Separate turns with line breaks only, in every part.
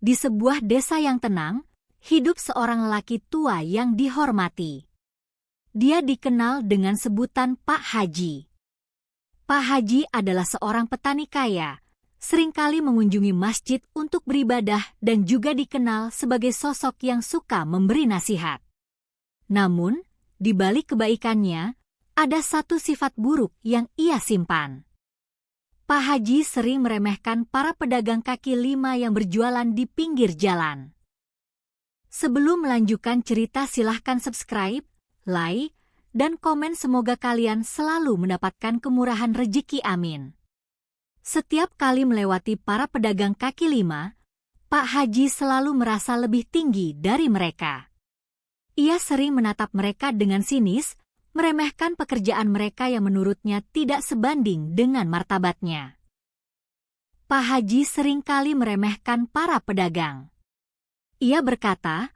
Di sebuah desa yang tenang, hidup seorang lelaki tua yang dihormati. Dia dikenal dengan sebutan Pak Haji. Pak Haji adalah seorang petani kaya, seringkali mengunjungi masjid untuk beribadah dan juga dikenal sebagai sosok yang suka memberi nasihat. Namun, di balik kebaikannya, ada satu sifat buruk yang ia simpan. Pak Haji sering meremehkan para pedagang kaki lima yang berjualan di pinggir jalan. Sebelum melanjutkan cerita, silahkan subscribe, like, dan komen. Semoga kalian selalu mendapatkan kemurahan rezeki, amin. Setiap kali melewati para pedagang kaki lima, Pak Haji selalu merasa lebih tinggi dari mereka. Ia sering menatap mereka dengan sinis, meremehkan pekerjaan mereka yang menurutnya tidak sebanding dengan martabatnya. Pak Haji seringkali meremehkan para pedagang. Ia berkata,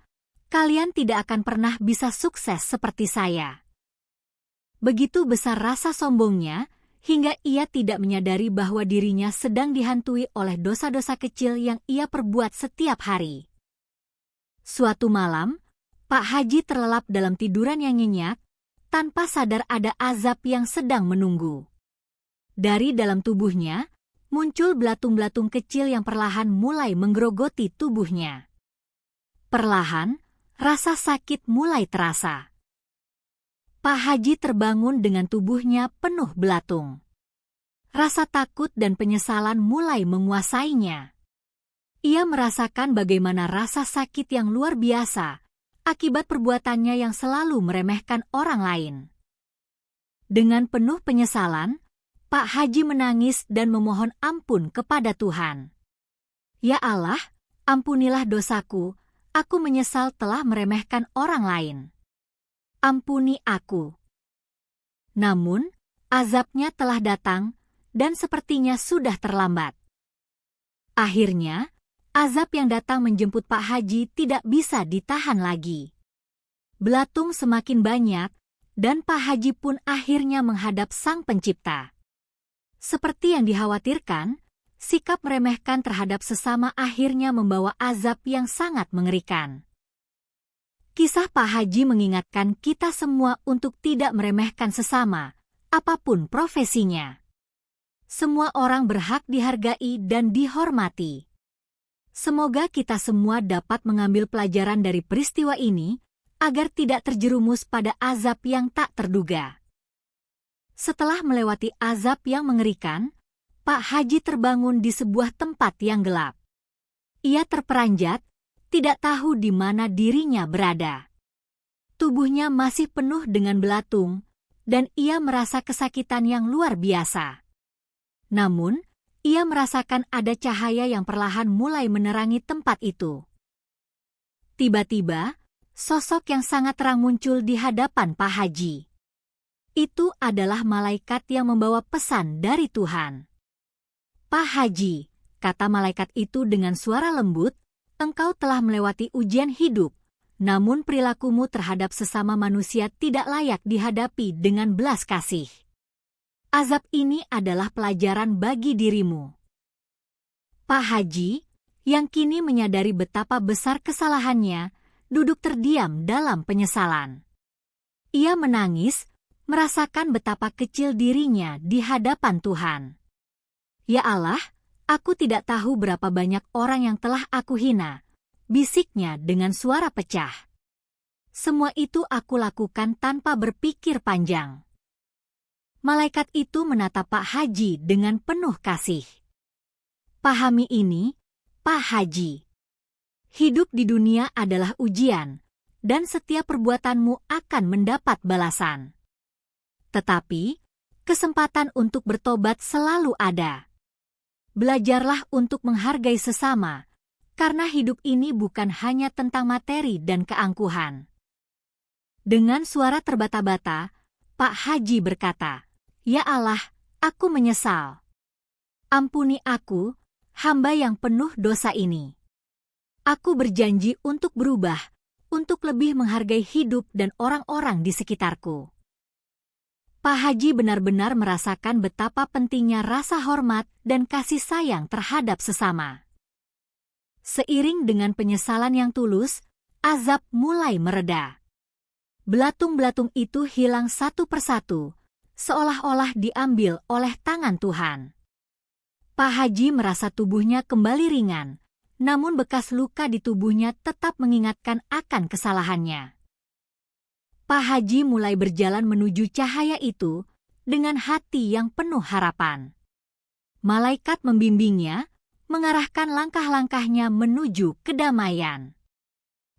"Kalian tidak akan pernah bisa sukses seperti saya." Begitu besar rasa sombongnya, hingga ia tidak menyadari bahwa dirinya sedang dihantui oleh dosa-dosa kecil yang ia perbuat setiap hari. Suatu malam, Pak Haji terlelap dalam tiduran yang nyenyak, tanpa sadar ada azab yang sedang menunggu. Dari dalam tubuhnya, muncul belatung-belatung kecil yang perlahan mulai menggerogoti tubuhnya. Perlahan, rasa sakit mulai terasa. Pak Haji terbangun dengan tubuhnya penuh belatung. Rasa takut dan penyesalan mulai menguasainya. Ia merasakan bagaimana rasa sakit yang luar biasa akibat perbuatannya yang selalu meremehkan orang lain. Dengan penuh penyesalan, Pak Haji menangis dan memohon ampun kepada Tuhan. "Ya Allah, ampunilah dosaku, aku menyesal telah meremehkan orang lain. Ampuni aku." Namun, azabnya telah datang dan sepertinya sudah terlambat. Akhirnya, azab yang datang menjemput Pak Haji tidak bisa ditahan lagi. Belatung semakin banyak, dan Pak Haji pun akhirnya menghadap Sang Pencipta. Seperti yang dikhawatirkan, sikap meremehkan terhadap sesama akhirnya membawa azab yang sangat mengerikan. Kisah Pak Haji mengingatkan kita semua untuk tidak meremehkan sesama, apapun profesinya. Semua orang berhak dihargai dan dihormati. Semoga kita semua dapat mengambil pelajaran dari peristiwa ini, agar tidak terjerumus pada azab yang tak terduga. Setelah melewati azab yang mengerikan, Pak Haji terbangun di sebuah tempat yang gelap. Ia terperanjat, tidak tahu di mana dirinya berada. Tubuhnya masih penuh dengan belatung, dan ia merasa kesakitan yang luar biasa. Namun, ia merasakan ada cahaya yang perlahan mulai menerangi tempat itu. Tiba-tiba, sosok yang sangat terang muncul di hadapan Pak Haji. Itu adalah malaikat yang membawa pesan dari Tuhan. "Pak Haji," kata malaikat itu dengan suara lembut, "engkau telah melewati ujian hidup, namun perilakumu terhadap sesama manusia tidak layak dihadapi dengan belas kasih. Azab ini adalah pelajaran bagi dirimu." Pak Haji, yang kini menyadari betapa besar kesalahannya, duduk terdiam dalam penyesalan. Ia menangis, merasakan betapa kecil dirinya di hadapan Tuhan. "Ya Allah, aku tidak tahu berapa banyak orang yang telah aku hina," bisiknya dengan suara pecah. "Semua itu aku lakukan tanpa berpikir panjang." Malaikat itu menatap Pak Haji dengan penuh kasih. "Pahami ini, Pak Haji. Hidup di dunia adalah ujian, dan setiap perbuatanmu akan mendapat balasan. Tetapi, kesempatan untuk bertobat selalu ada. Belajarlah untuk menghargai sesama, karena hidup ini bukan hanya tentang materi dan keangkuhan." Dengan suara terbata-bata, Pak Haji berkata, "Ya Allah, aku menyesal. Ampuni aku, hamba yang penuh dosa ini. Aku berjanji untuk berubah, untuk lebih menghargai hidup dan orang-orang di sekitarku." Pak Haji benar-benar merasakan betapa pentingnya rasa hormat dan kasih sayang terhadap sesama. Seiring dengan penyesalan yang tulus, azab mulai mereda. Belatung-belatung itu hilang satu persatu, seolah-olah diambil oleh tangan Tuhan. Pak Haji merasa tubuhnya kembali ringan, namun bekas luka di tubuhnya tetap mengingatkan akan kesalahannya. Pak Haji mulai berjalan menuju cahaya itu dengan hati yang penuh harapan. Malaikat membimbingnya, mengarahkan langkah-langkahnya menuju kedamaian.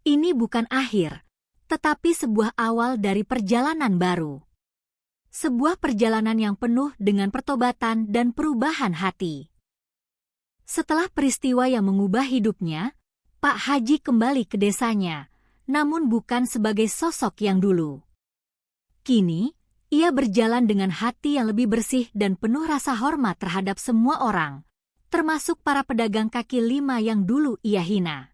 Ini bukan akhir, tetapi sebuah awal dari perjalanan baru. Sebuah perjalanan yang penuh dengan pertobatan dan perubahan hati. Setelah peristiwa yang mengubah hidupnya, Pak Haji kembali ke desanya, namun bukan sebagai sosok yang dulu. Kini, ia berjalan dengan hati yang lebih bersih dan penuh rasa hormat terhadap semua orang, termasuk para pedagang kaki lima yang dulu ia hina.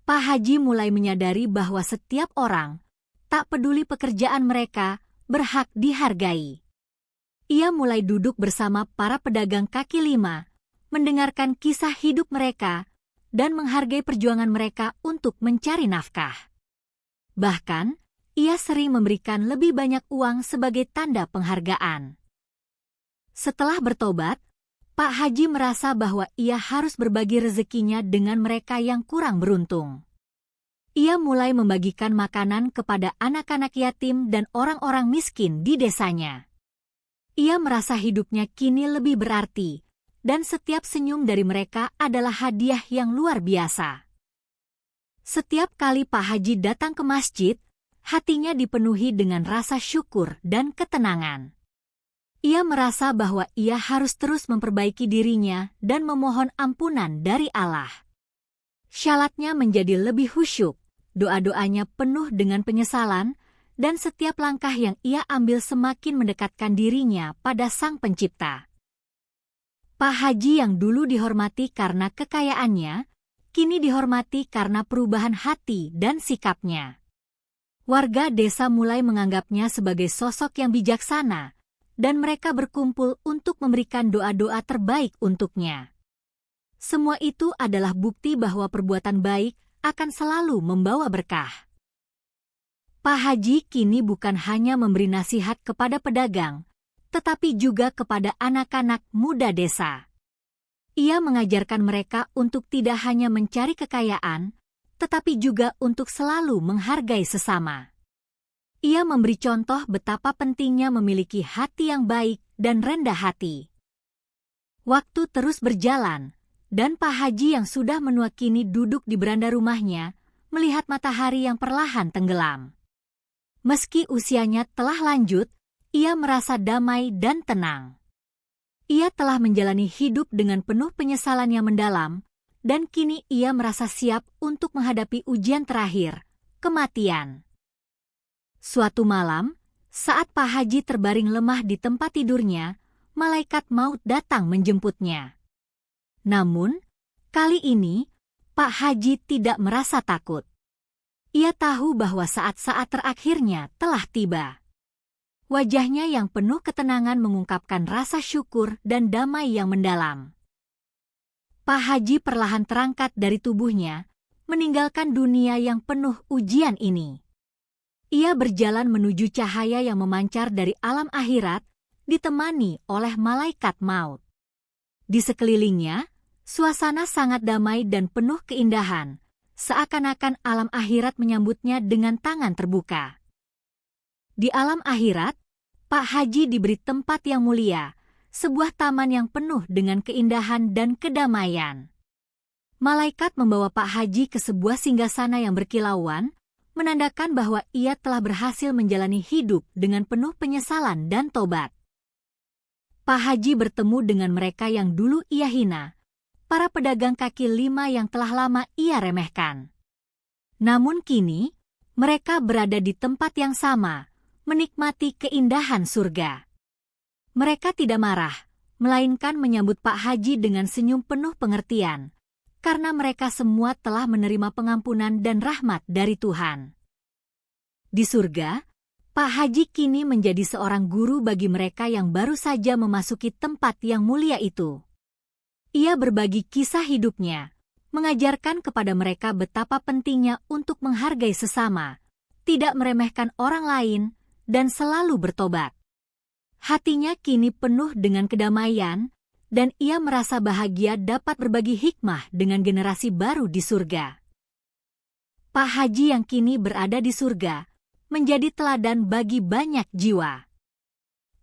Pak Haji mulai menyadari bahwa setiap orang, tak peduli pekerjaan mereka, berhak dihargai. Ia mulai duduk bersama para pedagang kaki lima, mendengarkan kisah hidup mereka, dan menghargai perjuangan mereka untuk mencari nafkah. Bahkan, ia sering memberikan lebih banyak uang sebagai tanda penghargaan. Setelah bertobat, Pak Haji merasa bahwa ia harus berbagi rezekinya dengan mereka yang kurang beruntung. Ia mulai membagikan makanan kepada anak-anak yatim dan orang-orang miskin di desanya. Ia merasa hidupnya kini lebih berarti, dan setiap senyum dari mereka adalah hadiah yang luar biasa. Setiap kali Pak Haji datang ke masjid, hatinya dipenuhi dengan rasa syukur dan ketenangan. Ia merasa bahwa ia harus terus memperbaiki dirinya dan memohon ampunan dari Allah. Syalatnya menjadi lebih khusyuk, doa-doanya penuh dengan penyesalan, dan setiap langkah yang ia ambil semakin mendekatkan dirinya pada Sang Pencipta. Pak Haji yang dulu dihormati karena kekayaannya, kini dihormati karena perubahan hati dan sikapnya. Warga desa mulai menganggapnya sebagai sosok yang bijaksana, dan mereka berkumpul untuk memberikan doa-doa terbaik untuknya. Semua itu adalah bukti bahwa perbuatan baik akan selalu membawa berkah. Pak Haji kini bukan hanya memberi nasihat kepada pedagang, tetapi juga kepada anak-anak muda desa. Ia mengajarkan mereka untuk tidak hanya mencari kekayaan, tetapi juga untuk selalu menghargai sesama. Ia memberi contoh betapa pentingnya memiliki hati yang baik dan rendah hati. Waktu terus berjalan, dan Pak Haji yang sudah menua kini duduk di beranda rumahnya, melihat matahari yang perlahan tenggelam. Meski usianya telah lanjut, ia merasa damai dan tenang. Ia telah menjalani hidup dengan penuh penyesalan yang mendalam, dan kini ia merasa siap untuk menghadapi ujian terakhir, kematian. Suatu malam, saat Pak Haji terbaring lemah di tempat tidurnya, malaikat maut datang menjemputnya. Namun, kali ini, Pak Haji tidak merasa takut. Ia tahu bahwa saat-saat terakhirnya telah tiba. Wajahnya yang penuh ketenangan mengungkapkan rasa syukur dan damai yang mendalam. Pak Haji perlahan terangkat dari tubuhnya, meninggalkan dunia yang penuh ujian ini. Ia berjalan menuju cahaya yang memancar dari alam akhirat, ditemani oleh malaikat maut. Di sekelilingnya, suasana sangat damai dan penuh keindahan, seakan-akan alam akhirat menyambutnya dengan tangan terbuka. Di alam akhirat, Pak Haji diberi tempat yang mulia, sebuah taman yang penuh dengan keindahan dan kedamaian. Malaikat membawa Pak Haji ke sebuah singgasana yang berkilauan, menandakan bahwa ia telah berhasil menjalani hidup dengan penuh penyesalan dan tobat. Pak Haji bertemu dengan mereka yang dulu ia hina, para pedagang kaki lima yang telah lama ia remehkan. Namun kini, mereka berada di tempat yang sama, menikmati keindahan surga. Mereka tidak marah, melainkan menyambut Pak Haji dengan senyum penuh pengertian, karena mereka semua telah menerima pengampunan dan rahmat dari Tuhan. Di surga, Pak Haji kini menjadi seorang guru bagi mereka yang baru saja memasuki tempat yang mulia itu. Ia berbagi kisah hidupnya, mengajarkan kepada mereka betapa pentingnya untuk menghargai sesama, tidak meremehkan orang lain, dan selalu bertobat. Hatinya kini penuh dengan kedamaian, dan ia merasa bahagia dapat berbagi hikmah dengan generasi baru di surga. Pak Haji yang kini berada di surga menjadi teladan bagi banyak jiwa.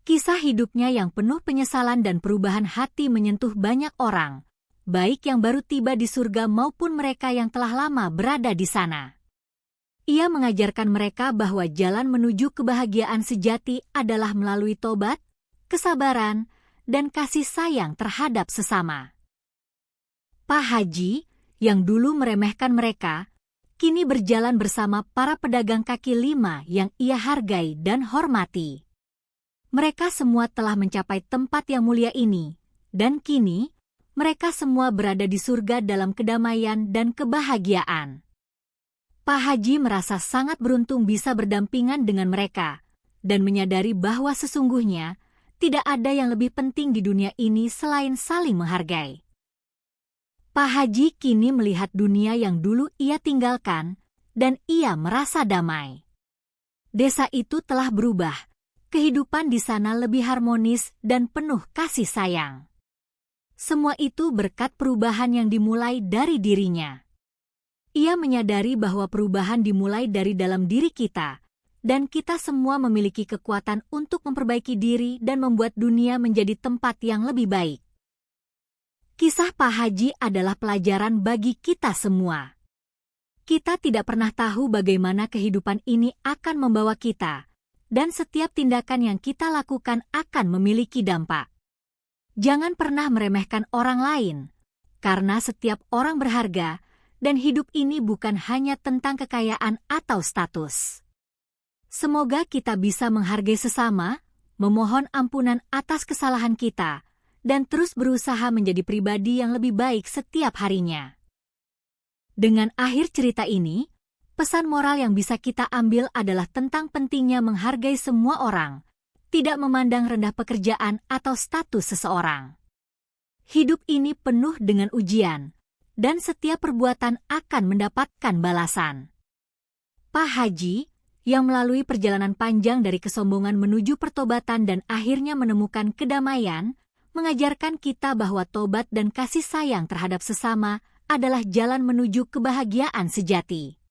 Kisah hidupnya yang penuh penyesalan dan perubahan hati menyentuh banyak orang, baik yang baru tiba di surga maupun mereka yang telah lama berada di sana. Ia mengajarkan mereka bahwa jalan menuju kebahagiaan sejati adalah melalui tobat, kesabaran, dan kasih sayang terhadap sesama. Pak Haji, yang dulu meremehkan mereka, kini berjalan bersama para pedagang kaki lima yang ia hargai dan hormati. Mereka semua telah mencapai tempat yang mulia ini, dan kini mereka semua berada di surga dalam kedamaian dan kebahagiaan. Pak Haji merasa sangat beruntung bisa berdampingan dengan mereka, dan menyadari bahwa sesungguhnya tidak ada yang lebih penting di dunia ini selain saling menghargai. Pak Haji kini melihat dunia yang dulu ia tinggalkan, dan ia merasa damai. Desa itu telah berubah, kehidupan di sana lebih harmonis dan penuh kasih sayang. Semua itu berkat perubahan yang dimulai dari dirinya. Ia menyadari bahwa perubahan dimulai dari dalam diri kita, dan kita semua memiliki kekuatan untuk memperbaiki diri dan membuat dunia menjadi tempat yang lebih baik. Kisah Pak Haji adalah pelajaran bagi kita semua. Kita tidak pernah tahu bagaimana kehidupan ini akan membawa kita, dan setiap tindakan yang kita lakukan akan memiliki dampak. Jangan pernah meremehkan orang lain, karena setiap orang berharga, dan hidup ini bukan hanya tentang kekayaan atau status. Semoga kita bisa menghargai sesama, memohon ampunan atas kesalahan kita, dan terus berusaha menjadi pribadi yang lebih baik setiap harinya. Dengan akhir cerita ini, pesan moral yang bisa kita ambil adalah tentang pentingnya menghargai semua orang, tidak memandang rendah pekerjaan atau status seseorang. Hidup ini penuh dengan ujian, dan setiap perbuatan akan mendapatkan balasan. Pak Haji, yang melalui perjalanan panjang dari kesombongan menuju pertobatan dan akhirnya menemukan kedamaian, mengajarkan kita bahwa tobat dan kasih sayang terhadap sesama adalah jalan menuju kebahagiaan sejati.